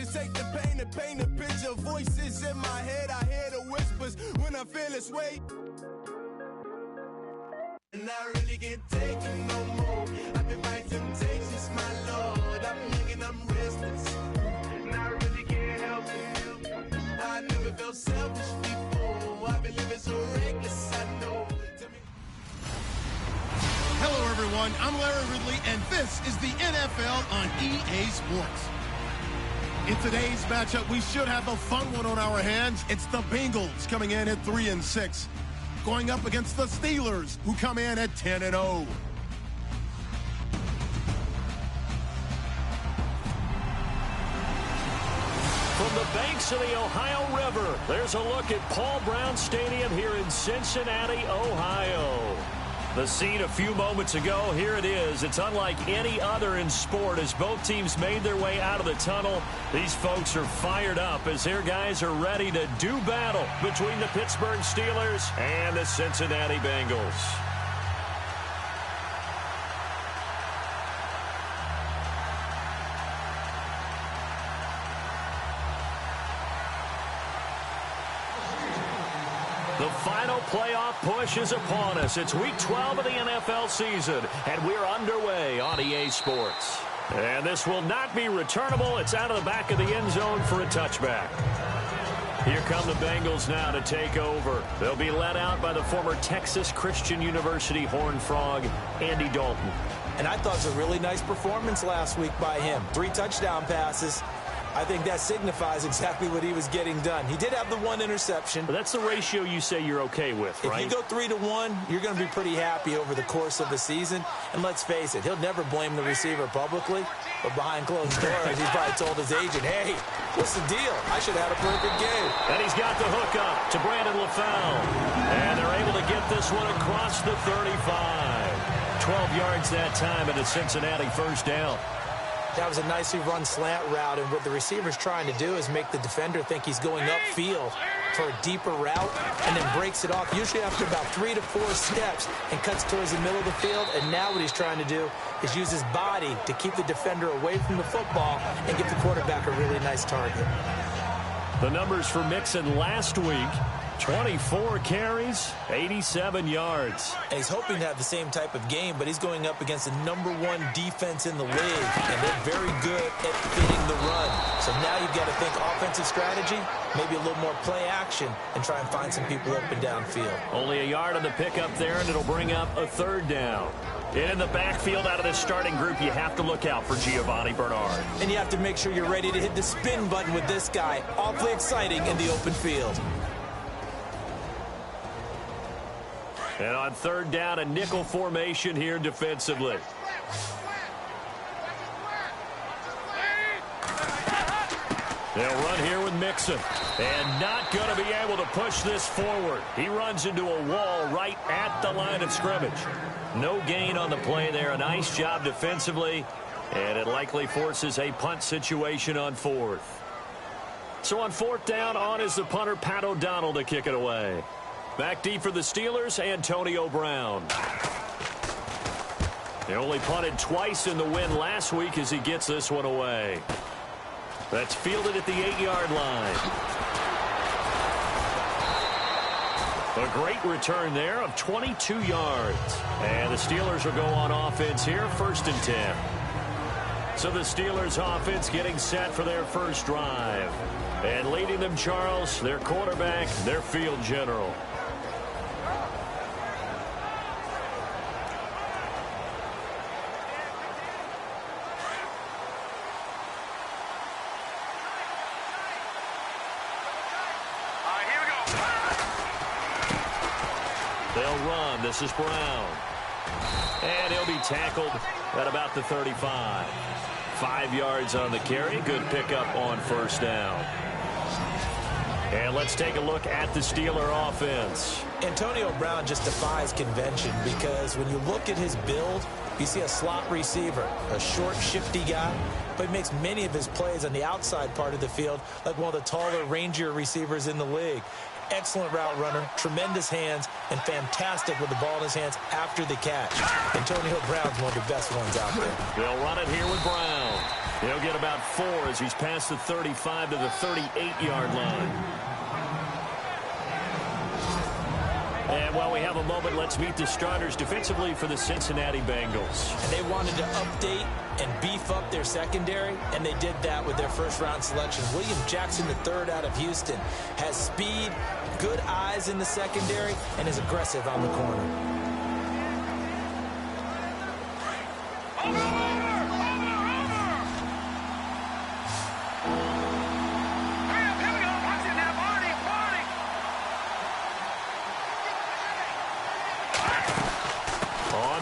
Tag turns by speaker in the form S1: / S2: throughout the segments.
S1: to take the pain and paint a picture. Voices in my head, I hear the whispers when I feel this way. And I really can't take it no more. I've been fighting temptations, my Lord. I'm young and I'm restless, and I really can't help it. I never felt selfish before. I've been living so reckless, I know.
S2: Hello, everyone. I'm Larry Ridley, and this is the NFL on EA Sports. In today's matchup, we should have a fun one on our hands. It's the Bengals coming in at 3-6, going up against the Steelers, who come in at 10-0.
S3: From the banks of the Ohio River, there's a look at Paul Brown Stadium here in Cincinnati, Ohio. The scene a few moments ago, here it is. It's unlike any other in sport as both teams made their way out of the tunnel. These folks are fired up as their guys are ready to do battle between the Pittsburgh Steelers and the Cincinnati Bengals. The final playoff push is upon us. It's Week 12 of the NFL season, and we're underway on EA Sports. And this will not be returnable. It's out of the back of the end zone for a touchback. Here come the Bengals now to take over. They'll be led out by the former Texas Christian University Horned Frog, Andy Dalton.
S4: And I thought it was a really nice performance last week by him. 3 touchdown passes. I think that signifies exactly what he was getting done. He did have the 1 interception.
S3: But that's the ratio you say you're okay with, right?
S4: If you go 3-1, you're going to be pretty happy over the course of the season. And let's face it, he'll never blame the receiver publicly. But behind closed doors, he probably told his agent, hey, what's the deal? I should have had a perfect game.
S3: And he's got the hook up to Brandon LaFell. And they're able to get this one across the 35. 12 yards that time, and a Cincinnati first down.
S4: That was a nicely run slant route, and what the receiver's trying to do is make the defender think he's going upfield for a deeper route and then breaks it off, usually after about 3 to 4 steps, and cuts towards the middle of the field. And now what he's trying to do is use his body to keep the defender away from the football and give the quarterback a really nice target.
S3: The numbers for Mixon last week: 24 carries, 87 yards.
S4: And he's hoping to have the same type of game, but he's going up against the #1 defense in the league, and they're very good at fitting the run. So now you've got to think offensive strategy, maybe a little more play action, and try and find some people up and downfield.
S3: Only a yard on the pickup there, and it'll bring up a 3rd down. In the backfield out of this starting group, you have to look out for Giovanni Bernard.
S4: And you have to make sure you're ready to hit the spin button with this guy. Awfully exciting in the open field.
S3: And on 3rd down, a nickel formation here defensively. They'll run here with Mixon. And not going to be able to push this forward. He runs into a wall right at the line of scrimmage. No gain on the play there. A nice job defensively. And it likely forces a punt situation on 4th. So on 4th down, on is the punter, Pat O'Donnell, to kick it away. Back deep for the Steelers, Antonio Brown. They only punted twice in the win last week as he gets this one away. That's fielded at the 8-yard line. A great return there of 22 yards. And the Steelers will go on offense here, 1st and 10. So the Steelers offense getting set for their first drive. And leading them, Charles, their quarterback, their field general. They'll run. This is Brown. And he'll be tackled at about the 35. 5 yards on the carry. Good pickup on 1st down. And let's take a look at the Steeler offense.
S4: Antonio Brown just defies convention because when you look at his build, you see a slot receiver, a short, shifty guy, but he makes many of his plays on the outside part of the field like one of the taller, rangier receivers in the league. Excellent route runner, tremendous hands, and fantastic with the ball in his hands after the catch. Antonio Brown's one of the best ones out there.
S3: They'll run it here with Brown. He'll get about 4 as he's past the 35 to the 38-yard line. And while we have a moment, let's meet the starters defensively for the Cincinnati Bengals.
S4: And they wanted to update and beef up their secondary, and they did that with their first-round selection. William Jackson III out of Houston has speed, good eyes in the secondary, and is aggressive on the corner.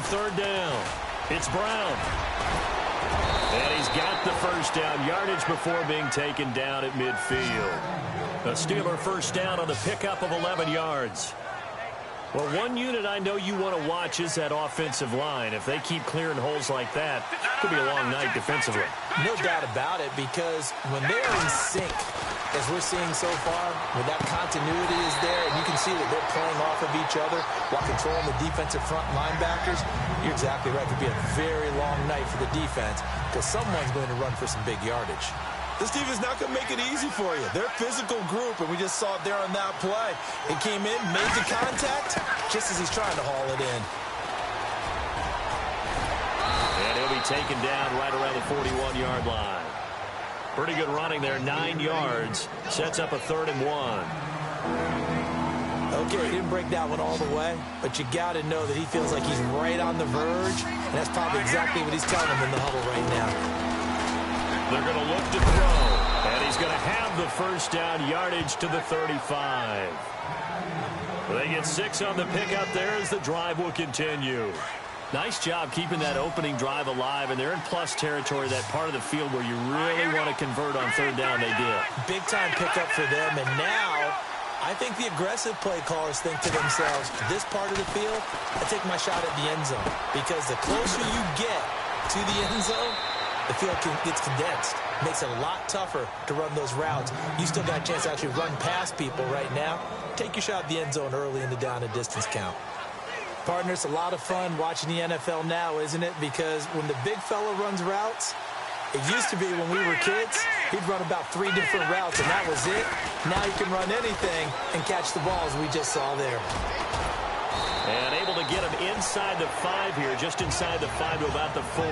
S3: Third down. It's Brown. And he's got the first down. Yardage before being taken down at midfield. A Steeler first down on the pickup of 11 yards. Well, one unit I know you want to watch is that offensive line. If they keep clearing holes like that, it could be a long night defensively.
S4: No doubt about it, because when they're in sync, as we're seeing so far, when that continuity is there, and you can see that they're playing off of each other while controlling the defensive front linebackers, you're exactly right. It could be a very long night for the defense because someone's going to run for some big yardage.
S5: This defense not going to make it easy for you. They're a physical group, and we just saw it there on that play. It came in, made the contact, just as he's trying to haul it in.
S3: And he'll be taken down right around the 41-yard line. Pretty good running there, 9 yards. Sets up a 3rd and 1.
S4: Okay, he didn't break that one all the way, but you got to know that he feels like he's right on the verge, and that's probably exactly what he's telling them in the huddle right now.
S3: They're going to look to throw, and he's going to have the first down, yardage to the 35. They get 6 on the pickup there as the drive will continue. Nice job keeping that opening drive alive, and they're in plus territory, that part of the field where you really want to convert on 3rd down. They did.
S4: Big-time pickup for them, and now I think the aggressive play callers think to themselves, this part of the field, I take my shot at the end zone, because the closer you get to the end zone, the field gets condensed. Makes it a lot tougher to run those routes. You still got a chance to actually run past people right now. Take your shot at the end zone early in the down and distance count. Partner, it's a lot of fun watching the NFL now, isn't it? Because when the big fella runs routes, it used to be when we were kids, he'd run about 3 different routes, and that was it. Now he can run anything and catch the balls we just saw there.
S3: And able to get him inside the 5 here, just inside the 5 to about the 4.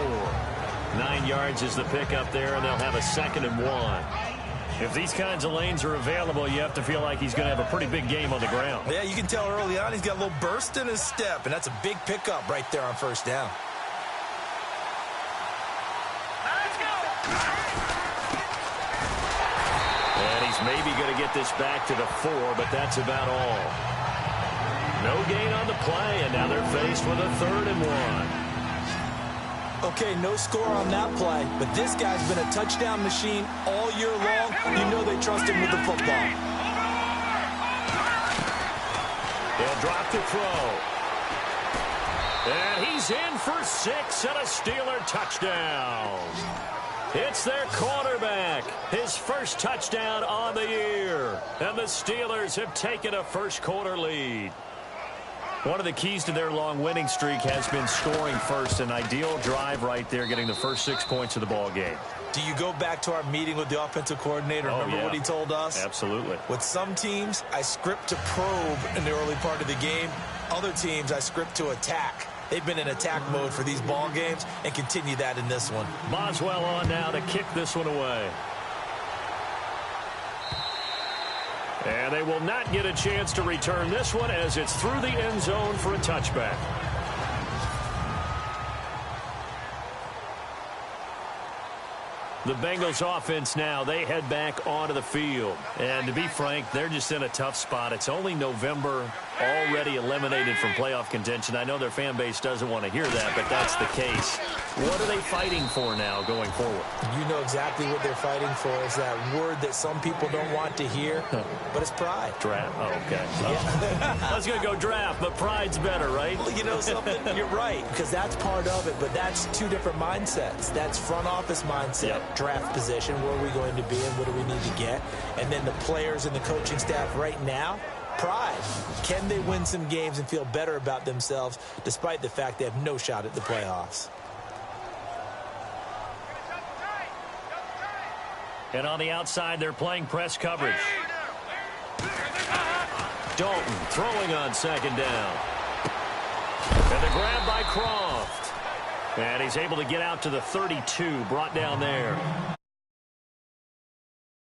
S3: 9 yards is the pickup there, and they'll have a 2nd and 1. If these kinds of lanes are available, you have to feel like he's going to have a pretty big game on the ground.
S5: Yeah, you can tell early on he's got a little burst in his step, and that's a big pickup right there on 1st down.
S1: Let's go.
S3: And he's maybe going to get this back to the 4, but that's about all. No gain on the play, and now they're faced with a 3rd and 1.
S4: Okay, no score on that play, but this guy's been a touchdown machine all year long. You know they trust him with the football.
S3: He'll drop to throw. And he's in for 6 and a Steeler touchdown. It's their quarterback, his first touchdown on the year. And the Steelers have taken a first-quarter lead. One of the keys to their long winning streak has been scoring first. An ideal drive right there, getting the first 6 points of the ball game.
S5: Do you go back to our meeting with the offensive coordinator? Remember what he told us?
S3: Absolutely.
S5: With some teams, I script to probe in the early part of the game. Other teams, I script to attack. They've been in attack mode for these ball games and continue that in this one.
S3: Boswell on now to kick this one away. And they will not get a chance to return this one as it's through the end zone for a touchback. The Bengals offense now, they head back onto the field. And to be frank, they're just in a tough spot. It's only November, already eliminated from playoff contention. I know their fan base doesn't want to hear that, but that's the case. What are they fighting for now going forward?
S4: You know exactly what they're fighting for. Is that word that some people don't want to hear, but it's pride.
S3: Draft? Oh, okay. I was going to go draft, but pride's better, right?
S4: Well, you know something? You're right, because that's part of it, but that's 2 different mindsets. That's front office mindset, draft position, where are we going to be and what do we need to get? And then the players and the coaching staff right now, pride. Can they win some games and feel better about themselves despite the fact they have no shot at the playoffs?
S3: And on the outside, they're playing press coverage. Dalton throwing on second down. And the grab by Croft. And he's able to get out to the 32, brought down there.